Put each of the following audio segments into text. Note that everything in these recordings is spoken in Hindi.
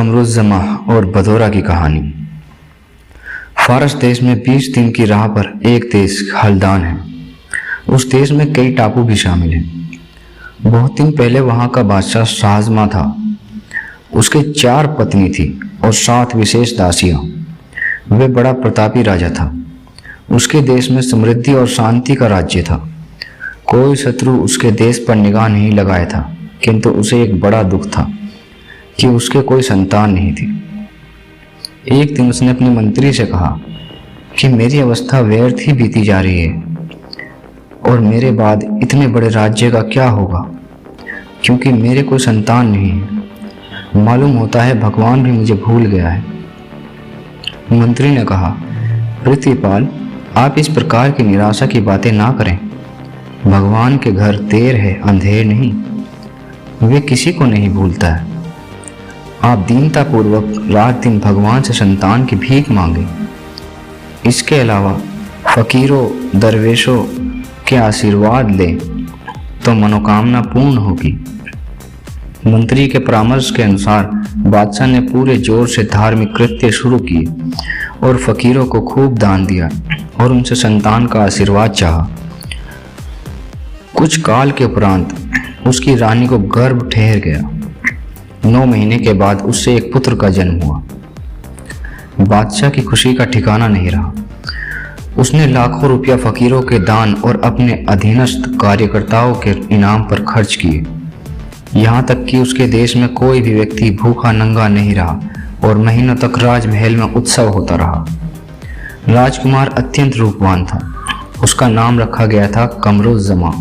कमरुज़्ज़मा और बदौरा की कहानी। फारस देश में 20 दिन की राह पर एक देश हल्दान है। उस देश में कई टापू भी शामिल हैं। बहुत दिन पहले वहाँ का बादशाह शाहजमा था। उसके 4 पत्नी थी और 7 विशेष दासियाँ। वह बड़ा प्रतापी राजा था। उसके देश में समृद्धि और शांति का राज्य था। कोई शत्रु उसके देश पर निगाह नहीं लगाया था, किंतु उसे एक बड़ा दुख था कि उसके कोई संतान नहीं थी। एक दिन उसने अपने मंत्री से कहा कि मेरी अवस्था व्यर्थ ही बीती जा रही है और मेरे बाद इतने बड़े राज्य का क्या होगा, क्योंकि मेरे कोई संतान नहीं है। मालूम होता है भगवान भी मुझे भूल गया है। मंत्री ने कहा, पृथ्वीपाल, आप इस प्रकार की निराशा की बातें ना करें। भगवान के घर देर है, अंधेर नहीं। वे किसी को नहीं भूलता है। आप दीनतापूर्वक रात दिन भगवान से संतान की भीख मांगे। इसके अलावा फकीरों दरवेशों के आशीर्वाद लें तो मनोकामना पूर्ण होगी। मंत्री के परामर्श के अनुसार बादशाह ने पूरे जोर से धार्मिक कृत्य शुरू किए और फकीरों को खूब दान दिया और उनसे संतान का आशीर्वाद चाहा। कुछ काल के उपरांत उसकी रानी को गर्भ ठहर गया। 9 महीने के बाद उससे एक पुत्र का जन्म हुआ। बादशाह की खुशी का ठिकाना नहीं रहा। उसने लाखों रुपया फकीरों के दान और अपने अधीनस्थ कार्यकर्ताओं के इनाम पर खर्च किए। यहाँ तक कि उसके देश में कोई भी व्यक्ति भूखा नंगा नहीं रहा और महीनों तक राजमहल में उत्सव होता रहा। राजकुमार अत्यंत रूपवान था। उसका नाम रखा गया था कमरुज़्ज़मा।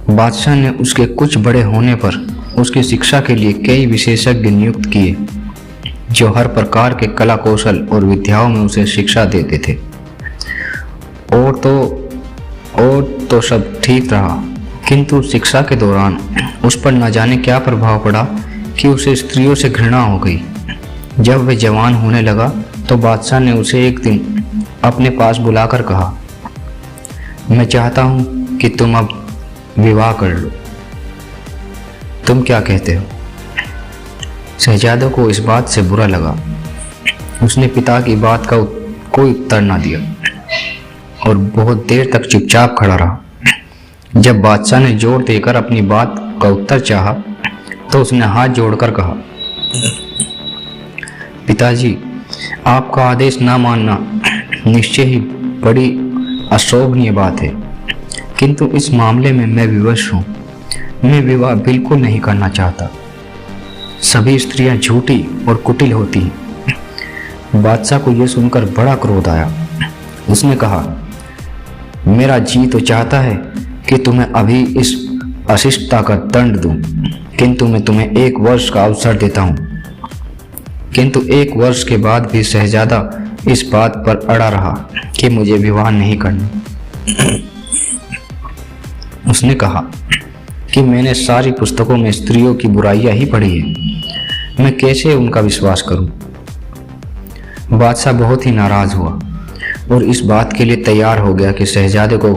बादशाह ने उसके कुछ बड़े होने पर उसकी शिक्षा के लिए कई विशेषज्ञ नियुक्त किए, जो हर प्रकार के कला कौशल और विद्याओं में उसे शिक्षा देते थे। और तो सब ठीक रहा, किंतु शिक्षा के दौरान उस पर न जाने क्या प्रभाव पड़ा कि उसे स्त्रियों से घृणा हो गई। जब वह जवान होने लगा तो बादशाह ने उसे एक दिन अपने पास बुलाकर कहा, मैं चाहता हूँ कि तुम अब विवाह कर लो। तुम क्या कहते हो? शहजादे को इस बात से बुरा लगा। उसने पिता की बात का कोई उत्तर ना दिया और बहुत देर तक चुपचाप खड़ा रहा। जब बादशाह ने जोर देकर अपनी बात का उत्तर चाहा तो उसने हाथ जोड़कर कहा, पिताजी, आपका आदेश ना मानना निश्चय ही बड़ी अशोभनीय बात है, किंतु इस मामले में मैं विवश हूँ। मैं विवाह बिल्कुल नहीं करना चाहता। सभी स्त्रियां झूठी और कुटिल होती हैं। बादशाह को यह सुनकर बड़ा क्रोध आया। उसने कहा, मेरा जी तो चाहता है कि तुम्हें अभी इस अशिष्टता का दंड दूं, किंतु मैं तुम्हें 1 वर्ष का अवसर देता हूं। किंतु 1 वर्ष के बाद भी शहजादा इस बात पर अड़ा रहा कि मुझे विवाह नहीं करना। उसने कहा कि मैंने सारी पुस्तकों में स्त्रियों की बुराइयां ही पढ़ी है, मैं कैसे उनका विश्वास करूं। बादशाह बहुत ही नाराज हुआ और इस बात के लिए तैयार हो गया कि शहजादे को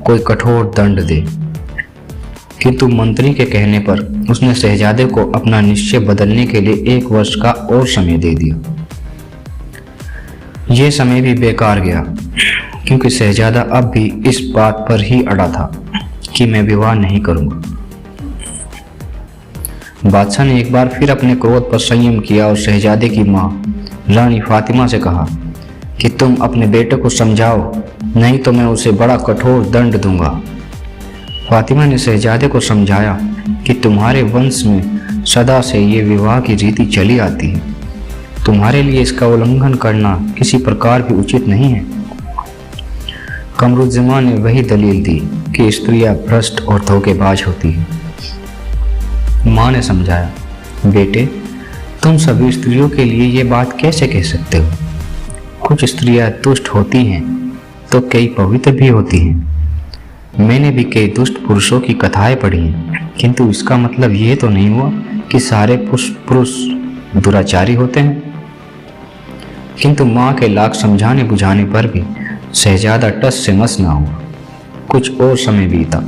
कोई कठोर दंड दे, किंतु मंत्री के कहने पर उसने शहजादे को अपना निश्चय बदलने के लिए 1 वर्ष का और समय दे दिया। यह समय भी बेकार गया, क्योंकि शहजादा अब भी इस बात पर ही अड़ा था कि मैं विवाह नहीं करूंगा। बादशाह ने एक बार फिर अपने क्रोध पर संयम किया और शहजादे की मां रानी फातिमा से कहा कि तुम अपने बेटे को समझाओ, नहीं तो मैं उसे बड़ा कठोर दंड दूंगा। फातिमा ने शहजादे को समझाया कि तुम्हारे वंश में सदा से ये विवाह की रीति चली आती है। तुम्हारे लिए इसका उल्लंघन करना किसी प्रकार भी उचित नहीं है। कमरुज़्ज़मा ने वही दलील दी कि स्त्रियां भ्रष्ट और धोखेबाज होती हैं। माँ ने समझाया, बेटे, तुम सभी स्त्रियों के लिए ये बात कैसे कह सकते हो? कुछ स्त्रियां दुष्ट होती हैं तो कई पवित्र भी होती हैं। मैंने भी कई दुष्ट पुरुषों की कथाएं पढ़ी हैं, किंतु इसका मतलब ये तो नहीं हुआ कि सारे पुरुष दुराचारी होते हैं। किंतु माँ के लाख समझाने बुझाने पर भी शहजादा टस से मस ना हुआ। कुछ और समय बीता।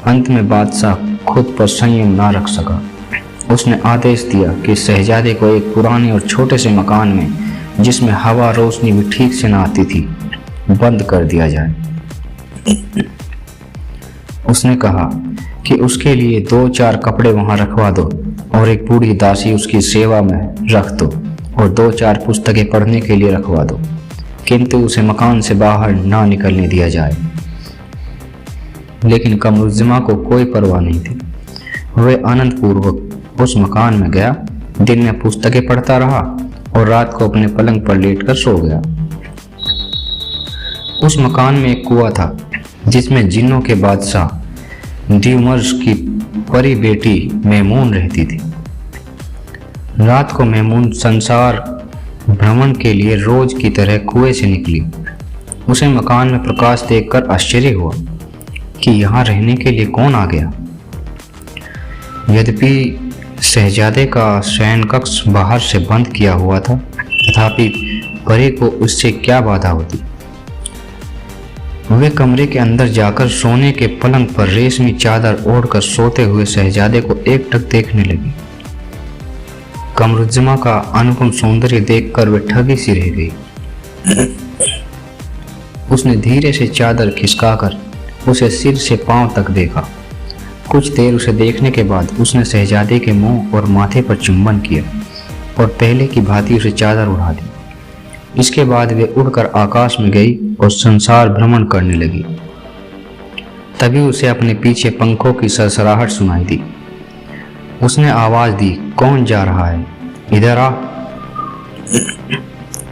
अंत में बादशाह खुद पर संयम ना रख सका। उसने आदेश दिया कि शहजादे को एक पुराने और छोटे से मकान में, जिसमें हवा रोशनी भी ठीक से न आती थी, बंद कर दिया जाए। उसने कहा कि उसके लिए 2-4 कपड़े वहां रखवा दो और एक बूढ़ी दासी उसकी सेवा में रख दो और 2-4 पुस्तकें पढ़ने के लिए रखवा दो, किंतु उसे मकान से बाहर ना निकलने दिया जाए। लेकिन कमरुज़्ज़मा को कोई परवाह नहीं थी। वह आनंद पूर्वक उस मकान में गया, दिन में पुस्तकें पढ़ता रहा और रात को अपने पलंग पर लेटकर सो गया। उस मकान में एक कुआं था जिसमें जिन्नों के बादशाह ड्यूमर्स की परी बेटी मैमून रहती थी। रात को मैमून संसार भ्रमण के लिए रोज की तरह कुएं से निकली। उसे मकान में प्रकाश देखकर आश्चर्य हुआ कि यहाँ रहने के लिए कौन आ गया। यद्यपि शहजादे का शयन कक्ष बाहर से बंद किया हुआ था, तथापि परी को उससे क्या बाधा होती। वे कमरे के अंदर जाकर सोने के पलंग पर रेशमी चादर ओढ़कर सोते हुए शहजादे को एकटक देखने लगी। कमरुज़्ज़मा का अनुपम सौंदर्य देखकर वे ठगी सी रह गई। उसने धीरे से चादर खिसकाकर उसे सिर से पांव तक देखा। कुछ देर उसे देखने के बाद उसने शहजादे के मुंह और माथे पर चुंबन किया और पहले की भांति उसे चादर उड़ा दी। इसके बाद वे उड़कर आकाश में गई और संसार भ्रमण करने लगी। तभी उसे अपने पीछे पंखों की सरसराहट सुनाई दी। उसने आवाज दी, कौन जा रहा है, इधर आ।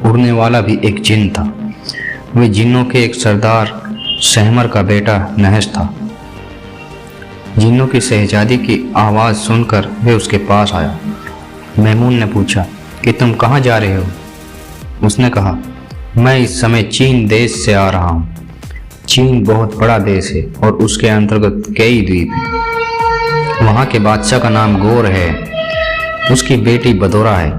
उड़ने वाला भी एक जिन था। वे जिन्नों के एक सरदार सहमर का बेटा नहस था। जिन्नों की शहजादी की आवाज सुनकर वे उसके पास आया। मैमून ने पूछा कि तुम कहाँ जा रहे हो। उसने कहा, मैं इस समय चीन देश से आ रहा हूँ। चीन बहुत बड़ा देश है और उसके अंतर्गत कई द्वीप हैं। वहाँ के बादशाह का नाम गोर है। उसकी बेटी बदोरा है।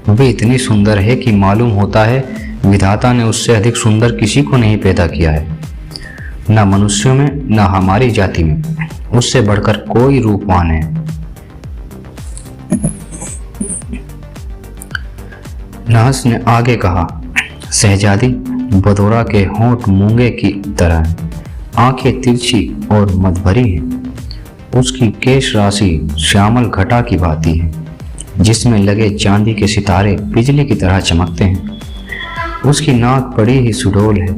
वे इतनी सुंदर है कि मालूम होता है विधाता ने उससे अधिक सुंदर किसी को नहीं पैदा किया है, न मनुष्यों में न हमारी जाति में। उससे बढ़कर कोई रूपवान है। नहस ने आगे कहा, शहजादी बदोरा के होंठ मूंगे की तरह हैं, आंखें तिरछी और मदभरी हैं। उसकी केश राशि श्यामल घटा की भांति है, जिसमें लगे चांदी के सितारे बिजली की तरह चमकते हैं। उसकी नाक बड़ी ही सुडौल है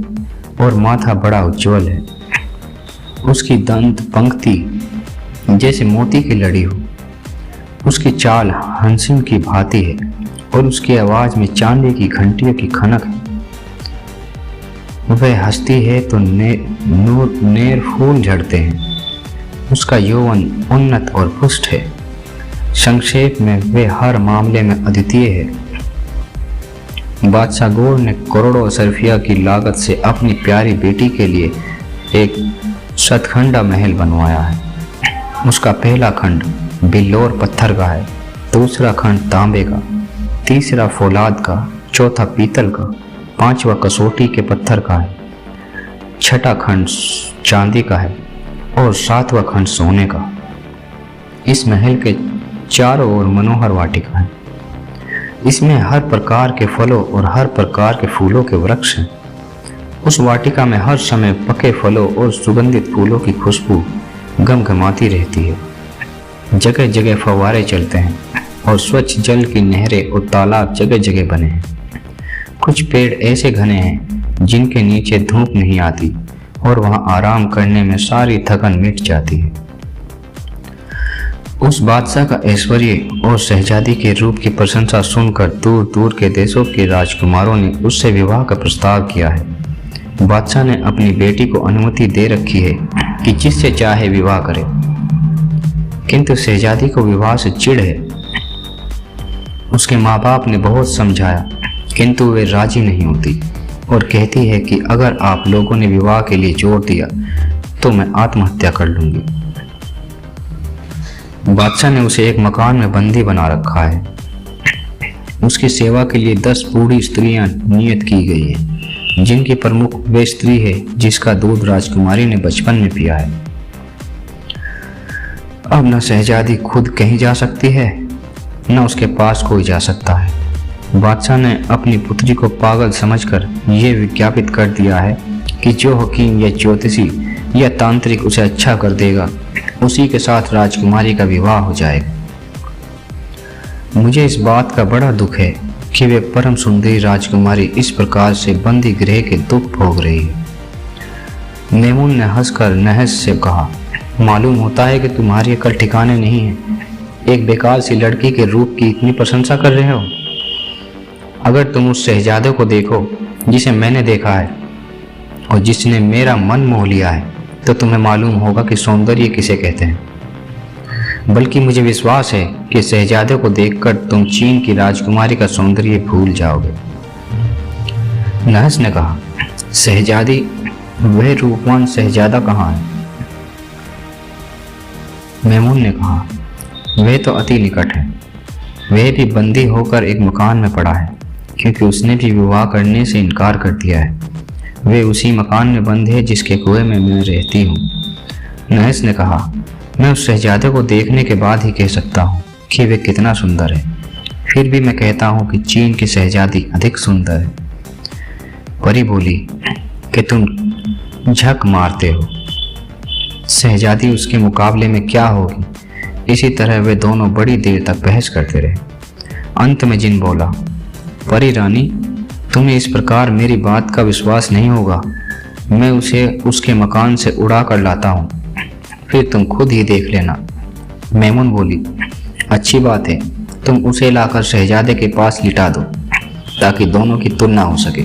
और माथा बड़ा उज्ज्वल है। उसकी दंत पंक्ति जैसे मोती की लड़ी हो। उसकी चाल हंसिन की भांति है और उसकी आवाज में चांदी की घंटियों की खनक है। वह हंसती है तो नेर फूल झड़ते हैं। उसका यौवन उन्नत और पुष्ट है। संक्षेप में वह हर मामले में अद्वितीय है। बादशाह गोर ने करोड़ों अशरफिया की लागत से अपनी प्यारी बेटी के लिए एक सतखंडा महल बनवाया है। उसका पहला खंड बिल्लोर पत्थर का है, दूसरा खंड तांबे का, तीसरा फौलाद का, चौथा पीतल का, पांचवा कसौटी के पत्थर का है, छठा खंड चांदी का है और सातवां खंड सोने का। इस महल के चारों ओर मनोहर वाटिका है। इसमें हर प्रकार के फलों और हर प्रकार के फूलों के वृक्ष हैं। उस वाटिका में हर समय पके फलों और सुगंधित फूलों की खुशबू गमगमाती रहती है। जगह जगह फव्वारे चलते हैं और स्वच्छ जल की नहरें और तालाब जगह जगह बने हैं। कुछ पेड़ ऐसे घने हैं जिनके नीचे धूप नहीं आती और वहां आराम करने में सारी थकन मिट जाती है। उस बादशाह का ऐश्वर्य और शहजादी के रूप की प्रशंसा सुनकर दूर दूर के देशों के राजकुमारों ने उससे विवाह का प्रस्ताव किया है। बादशाह ने अपनी बेटी को अनुमति दे रखी है कि जिससे चाहे विवाह करे, किंतु शहजादी को विवाह से चिढ़ है। उसके माँ बाप ने बहुत समझाया, किंतु वे राजी नहीं होती और कहती है कि अगर आप लोगों ने विवाह के लिए जोर दिया तो मैं आत्महत्या कर लूंगी। बादशाह ने उसे एक मकान में बंदी बना रखा है। उसकी सेवा के लिए 10 बूढ़ी स्त्रियां नियत की गई हैं, जिनकी प्रमुख वे स्त्री है जिसका दूध राजकुमारी ने बचपन में पिया है। अब न शहजादी खुद कहीं जा सकती है, न उसके पास कोई जा सकता है। बादशाह ने अपनी पुत्री को पागल समझकर यह विज्ञापित कर दिया है कि जो हकीम या ज्योतिषी या तांत्रिक उसे अच्छा कर देगा, उसी के साथ राजकुमारी का विवाह हो जाएगा। मुझे इस बात का बड़ा दुख है कि वे परम सुंदरी राजकुमारी इस प्रकार से बंदी गृह के दुख भोग रही है। मैमून ने हंसकर नहस से कहा, मालूम होता है कि तुम्हारी अकल ठिकाने नहीं है। एक बेकार सी लड़की के रूप की इतनी प्रशंसा कर रहे हो। अगर तुम उस शहजादे को देखो जिसे मैंने देखा है और जिसने मेरा मन मोह लिया है, तो तुम्हें मालूम होगा कि सौंदर्य किसे कहते हैं। बल्कि मुझे विश्वास है कि शहजादे को देखकर तुम चीन की राजकुमारी का सौंदर्य भूल जाओगे। नहस ने कहा, शहजादी, वह रूपवान शहजादा कहाँ है? मैमून ने कहा, वह तो अति निकट है। वह भी बंदी होकर एक मकान में पड़ा है, क्योंकि उसने भी विवाह करने से इनकार कर दिया है। वे उसी मकान में बंद है जिसके कुएं में मैं रहती हूँ। नहस ने कहा, मैं उस शहजादे को देखने के बाद ही कह सकता हूँ कि वे कितना सुंदर है। फिर भी मैं कहता हूँ कि चीन की शहजादी अधिक सुंदर है। परी बोली कि तुम झक मारते हो। शहजादी उसके मुकाबले में क्या होगी। इसी तरह वे दोनों बड़ी देर तक बहस करते रहे। अंत में जिन बोला, परी रानी, तुम्हें इस प्रकार मेरी बात का विश्वास नहीं होगा। मैं उसे उसके मकान से उड़ा कर लाता हूँ, फिर तुम खुद ही देख लेना। मैमून बोली, अच्छी बात है, तुम उसे लाकर शहजादे के पास लिटा दो ताकि दोनों की तुलना हो सके।